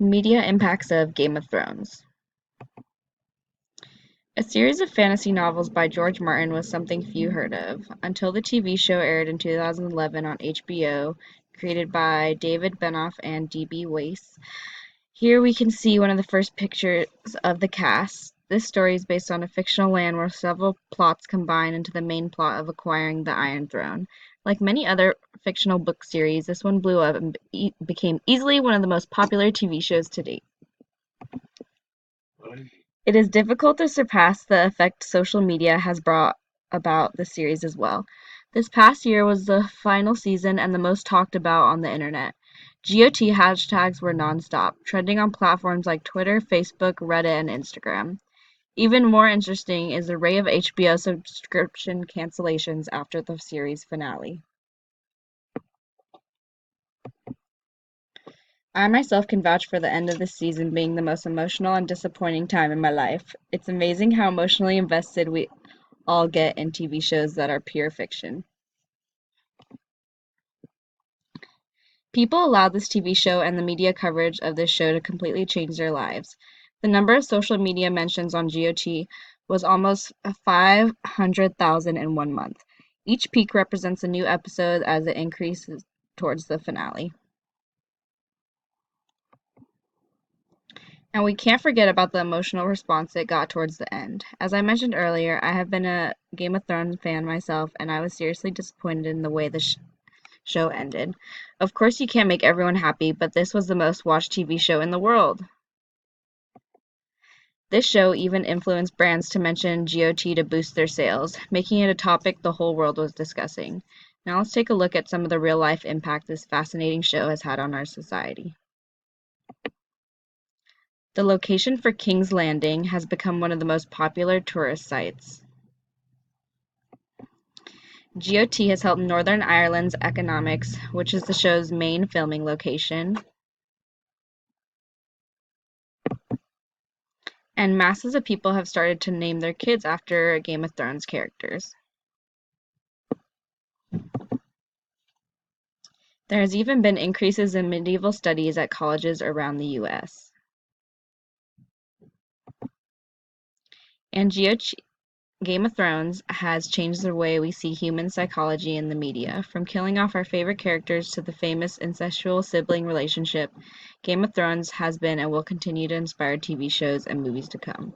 Media impacts of Game of Thrones. A series of fantasy novels by George Martin was something few heard of, until the TV show aired in 2011 on HBO, created by David Benioff and D.B. Weiss. Here we can see one of the first pictures of the cast. This story is based on a fictional land where several plots combine into the main plot of acquiring the Iron Throne. Like many other fictional book series, this one blew up and became easily one of the most popular TV shows to date. It is difficult to surpass the effect social media has brought about the series as well. This past year was the final season and the most talked about on the internet. GOT hashtags were nonstop, trending on platforms like Twitter, Facebook, Reddit, and Instagram. Even more interesting is the array of HBO subscription cancellations after the series finale. I myself can vouch for the end of this season being the most emotional and disappointing time in my life. It's amazing how emotionally invested we all get in TV shows that are pure fiction. People allowed this TV show and the media coverage of this show to completely change their lives. The number of social media mentions on GOT was almost 500,000 in 1 month. Each peak represents a new episode as it increases towards the finale. And we can't forget about the emotional response it got towards the end. As I mentioned earlier, I have been a Game of Thrones fan myself, and I was seriously disappointed in the way the show ended. Of course, you can't make everyone happy, but this was the most watched TV show in the world. This show even influenced brands to mention GOT to boost their sales, making it a topic the whole world was discussing. Now let's take a look at some of the real-life impact this fascinating show has had on our society. The location for King's Landing has become one of the most popular tourist sites. GOT has helped Northern Ireland's economics, which is the show's main filming location, and masses of people have started to name their kids after Game of Thrones characters. There has even been increases in medieval studies at colleges around the US. And Game of Thrones has changed the way we see human psychology in the media. From killing off our favorite characters to the famous incestual sibling relationship, Game of Thrones has been and will continue to inspire TV shows and movies to come.